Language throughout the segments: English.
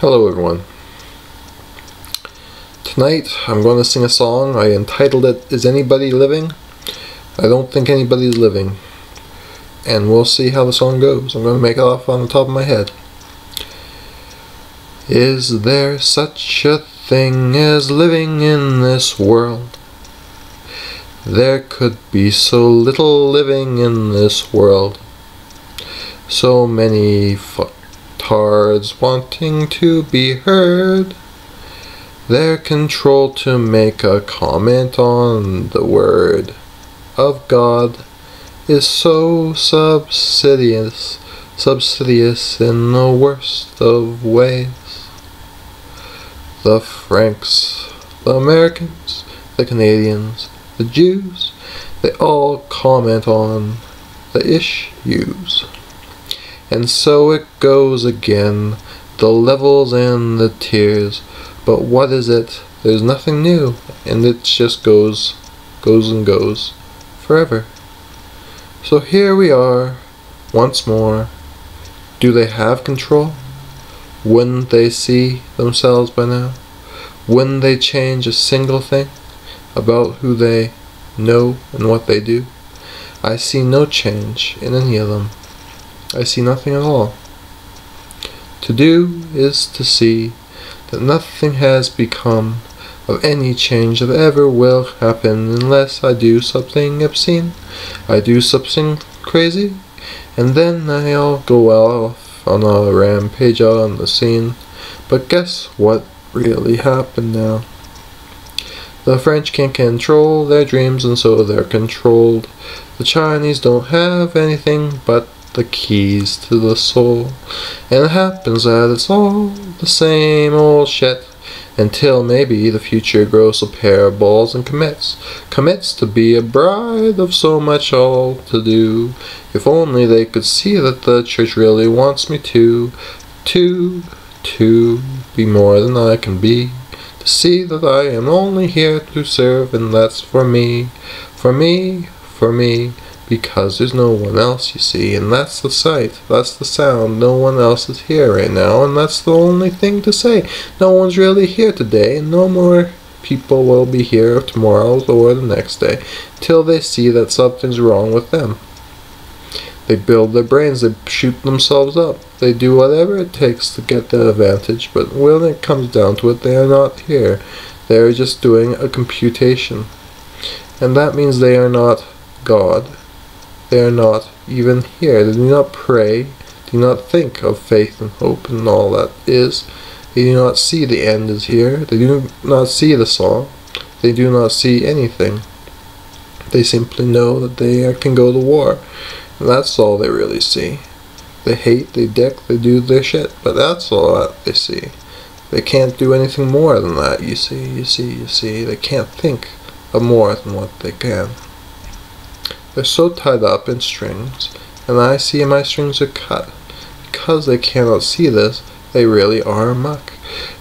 Hello everyone. Tonight I'm going to sing a song. I entitled it, Is Anybody Living? I don't think anybody's living. And we'll see how the song goes. I'm going to make it off on the top of my head. Is there such a thing as living in this world? There could be so little living in this world. So many fucktards wanting to be heard. They're controlled to make a comment on the word of God is so subsidious in the worst of ways. The Franks, the Americans, the Canadians, the Jews, they all comment on the issues. And so it goes again, the levels and the tiers. But what is it? There's nothing new, and it just goes and goes forever. So here we are, once more. Do they have control? Wouldn't they see themselves by now? Wouldn't they change a single thing about who they know and what they do? I see no change in any of them. I see nothing at all. To do is to see that nothing has become of any change that ever will happen unless I do something obscene, I do something crazy, and then I'll go off on a rampage on the scene. But guess what really happened now? The French can't control their dreams, and so they're controlled. The Chinese don't have anything but the keys to the soul, and it happens that it's all the same old shit until maybe the future grows a pair of balls and commits to be a bride of so much all to do. If only they could see that the church really wants me to be more than I can be, to see that I am only here to serve, and that's for me, because there's no one else, you see, and that's the sight, that's the sound. No one else is here right now, and that's the only thing to say. No one's really here today, and no more people will be here tomorrow or the next day, till they see that something's wrong with them. They build their brains, they shoot themselves up, they do whatever it takes to get the advantage, but when it comes down to it, they are not here. They are just doing a computation, and that means they are not God. They are not even here. They do not pray, do not think of faith and hope and all that is. They do not see the end is here. They do not see the song. They do not see anything. They simply know that they can go to war. And that's all they really see. They hate, they dick, they do their shit, but that's all that they see. They can't do anything more than that, you see. They can't think of more than what they can. They're so tied up in strings, and I see my strings are cut. Because they cannot see this, they really are amok.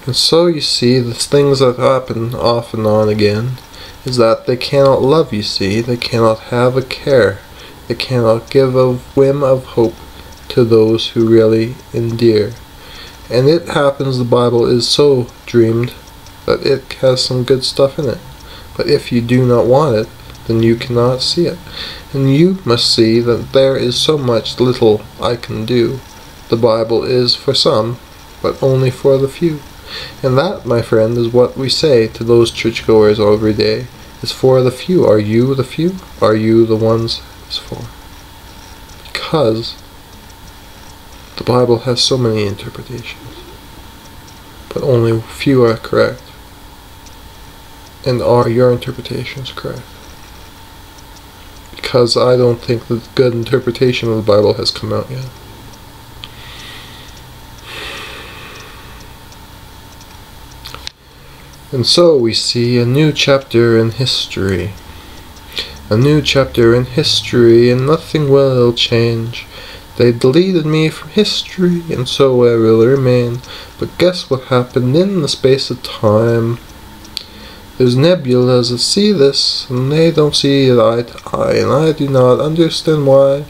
And so you see, the things that happen off and on again is that they cannot love, you see. They cannot have a care. They cannot give a whim of hope to those who really endear. And it happens the Bible is so dreamed that it has some good stuff in it. But if you do not want it, then you cannot see it. And you must see that there is so much little I can do. The Bible is for some, but only for the few. And that, my friend, is what we say to those churchgoers every day. It's for the few. Are you the few? Are you the ones it's for? Because the Bible has so many interpretations, but only few are correct. And are your interpretations correct? Because I don't think the good interpretation of the Bible has come out yet. And so we see a new chapter in history. A new chapter in history, and nothing will change. They deleted me from history, and so I will remain. But guess what happened in the space of time? There's nebulas that see this, and they don't see it eye to eye, and I do not understand why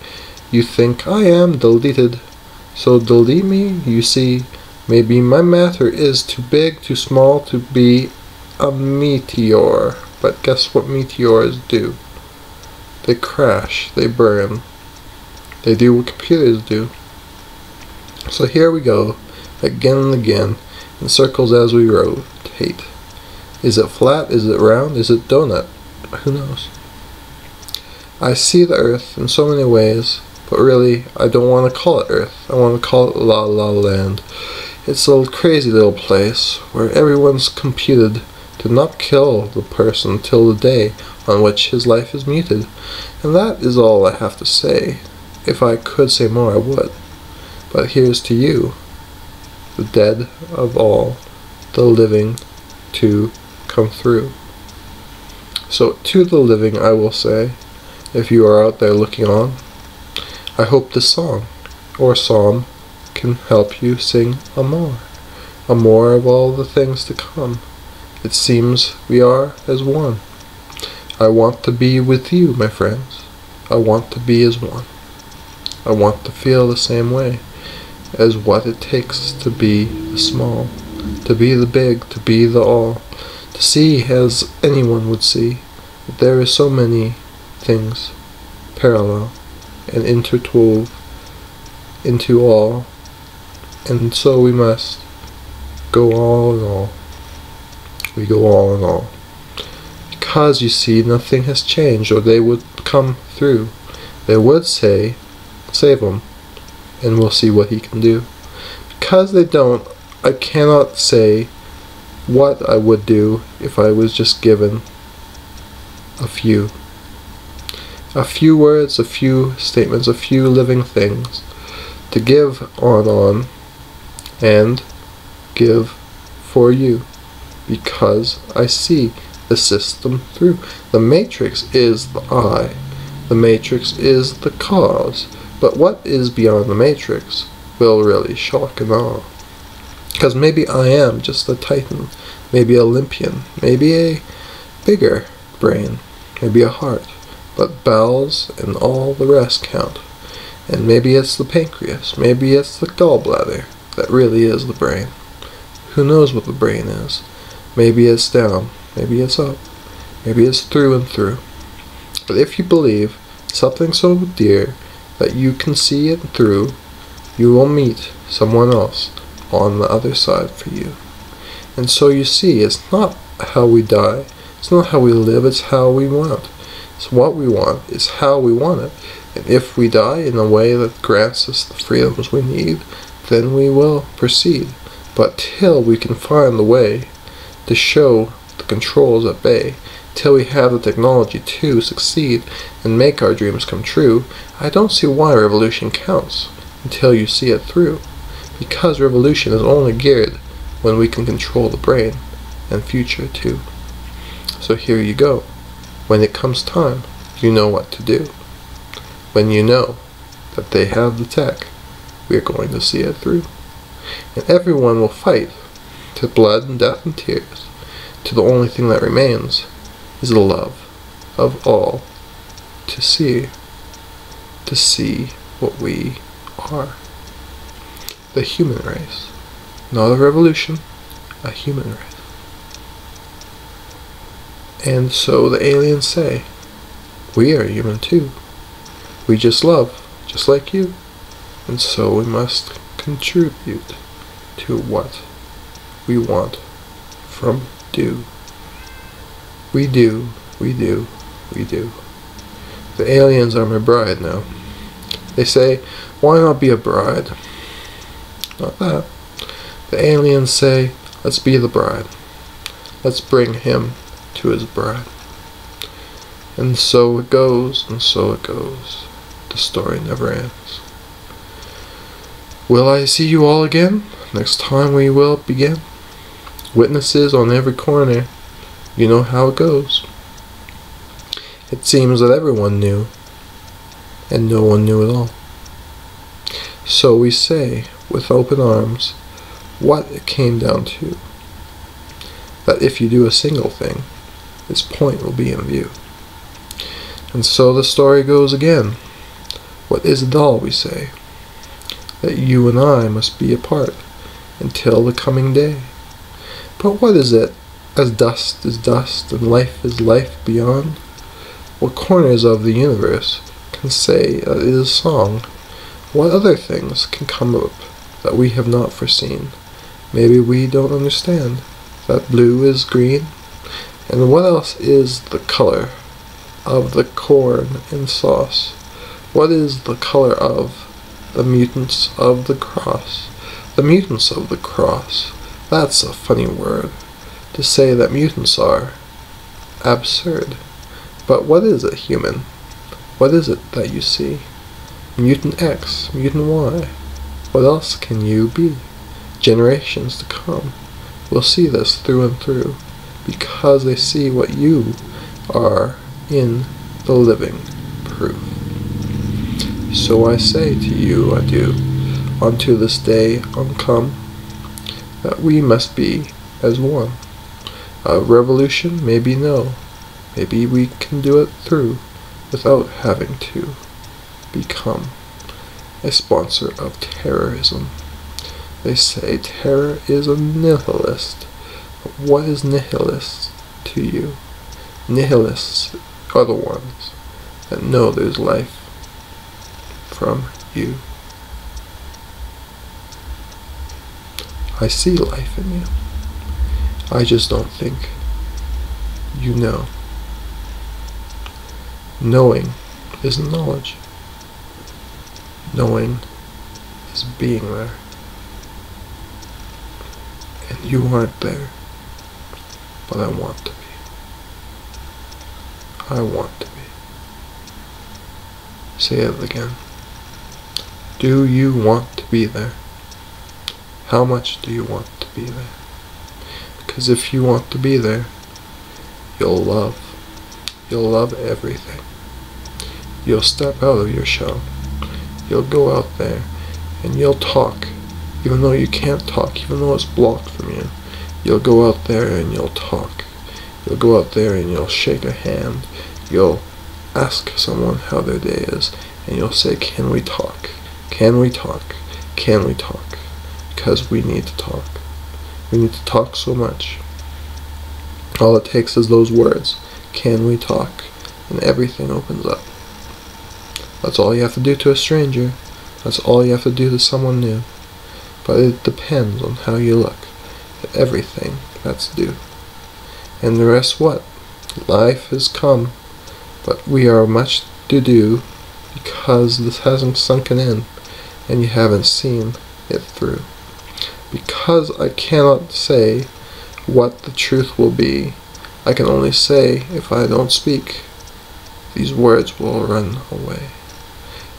you think I am deleted. So delete me, you see, Maybe my matter is too big, too small to be a meteor. But guess what meteors do? They crash, they burn. They do what computers do. So here we go, again and again, in circles as we rotate. Is it flat? Is it round? Is it donut? Who knows? I see the Earth in so many ways, but really, I don't want to call it Earth. I want to call it La La Land. It's a crazy little place where everyone's computed to not kill the person till the day on which his life is muted. And that is all I have to say. If I could say more, I would. But here's to you, the dead of all, the living to come through. So to the living I will say, if you are out there looking on, I hope this song or psalm can help you sing a more of all the things to come. It seems we are as one. I want to be with you, my friends. I want to be as one. I want to feel the same way as what it takes to be the small, to be the big, to be the all, to see as anyone would see that there is so many things parallel and interwove into all, and so we must go all in all. We go all in all. Because, you see, nothing has changed, or they would come through. They would say, save him, and we'll see what he can do. Because they don't, I cannot say what I would do if I was just given a few words, a few statements, a few living things to give on and give for you, because I see the system through. The matrix is the I. The matrix is the cause. But what is beyond the matrix will really shock and awe. Because maybe I am just a titan, maybe a Olympian, maybe a bigger brain, maybe a heart, but bowels and all the rest count. And maybe it's the pancreas, maybe it's the gallbladder that really is the brain. Who knows what the brain is? Maybe it's down, maybe it's up, maybe it's through and through. But if you believe something so dear that you can see it through, you will meet someone else on the other side for you. And so you see, it's not how we die, it's not how we live, it's how we want. It's what we want, it's how we want it. And if we die in a way that grants us the freedoms we need, then we will proceed. But till we can find the way to show the controls at bay, till we have the technology to succeed and make our dreams come true, I don't see why revolution counts until you see it through. Because revolution is only geared when we can control the brain and future too. So here you go. When it comes time, you know what to do. When you know that they have the tech, we are going to see it through. And everyone will fight to blood and death and tears, till the only thing that remains is the love of all to see what we are. The human race. Not a revolution, a human race. And so the aliens say, we are human too. We just love, just like you. And so we must contribute to what we want from do. We do, we do, we do. The aliens are my bride now. They say, why not be a bride? Not that. The aliens say, let's be the bride. Let's bring him to his bride. And so it goes, and so it goes. The story never ends. Will I see you all again? Next time we will begin. Witnesses on every corner. You know how it goes. It seems that everyone knew, and no one knew at all. So we say, with open arms, what it came down to. That if you do a single thing, its point will be in view. And so the story goes again. What is it all, we say? That you and I must be apart, until the coming day. But what is it, as dust is dust and life is life beyond? What corners of the universe can say that it is song? What other things can come up that we have not foreseen? Maybe we don't understand that blue is green. And what else is the color of the corn in sauce? What is the color of the mutants of the cross? The mutants of the cross. That's a funny word, to say that mutants are absurd. But what is it, human? What is it that you see? Mutant X, mutant Y. What else can you be? Generations to come will see this through and through, because they see what you are in the living proof. So I say to you adieu, unto this day uncome, that we must be as one. A revolution, maybe no, maybe we can do it through, without having to become a sponsor of terrorism. They say terror is a nihilist. But what is nihilist to you? Nihilists are the ones that know there's life from you. I see life in you. I just don't think you know. Knowing is knowledge. Knowing is being there. And you aren't there. But I want to be. I want to be. Say it again. Do you want to be there? How much do you want to be there? Because if you want to be there, you'll love. You'll love everything. You'll step out of your shell. You'll go out there and you'll talk, even though you can't talk, even though it's blocked from you. You'll go out there and you'll talk. You'll go out there and you'll shake a hand. You'll ask someone how their day is, and you'll say, can we talk? Can we talk? Can we talk? Because we need to talk. We need to talk so much. All it takes is those words. Can we talk? And everything opens up. That's all you have to do to a stranger. That's all you have to do to someone new. But it depends on how you look at everything that's due. And the rest what? Life has come, but we are much to do because this hasn't sunken in and you haven't seen it through. Because I cannot say what the truth will be, I can only say if I don't speak, these words will run away.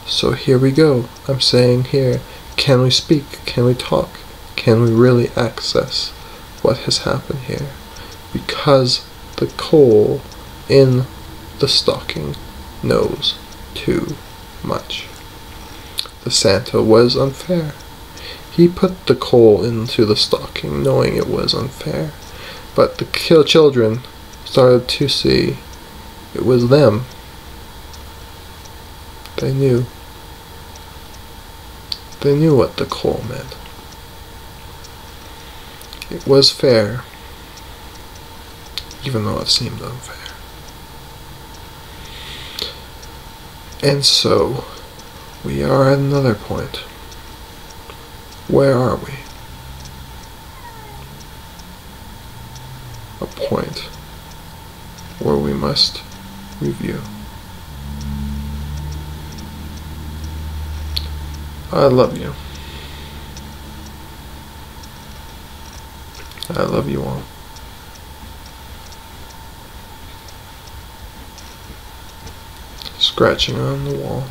So here we go. I'm saying here, can we speak? Can we talk? Can we really access what has happened here? Because the coal in the stocking knows too much. The Santa was unfair. He put the coal into the stocking knowing it was unfair. But the children started to see it was them. They knew. They knew what the coal meant. It was fair, even though it seemed unfair. And so, we are at another point. Where are we? A point where we must review. I love you. I love you all. Scratching on the wall.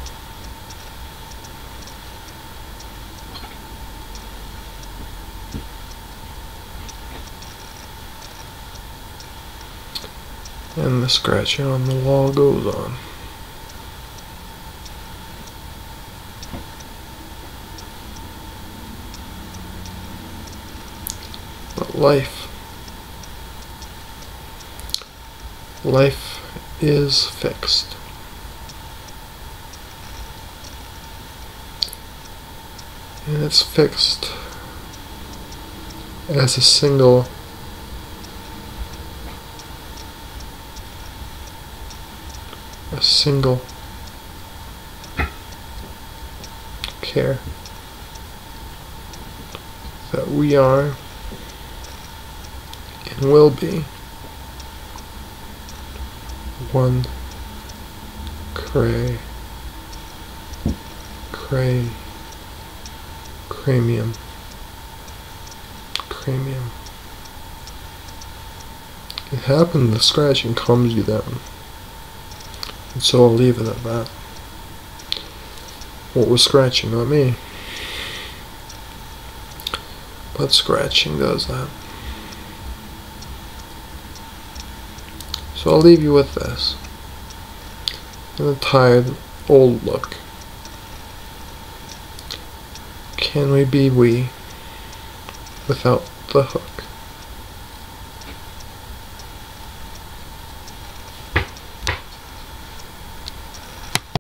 And the scratching on the wall goes on. But life is fixed. And it's fixed as a single care that we are and will be one cranium. It happened, the scratching calms you down. And so I'll leave it at that. What was scratching? Not me. But scratching does that. So I'll leave you with this. In a tired, old look. Can we be we without the hook?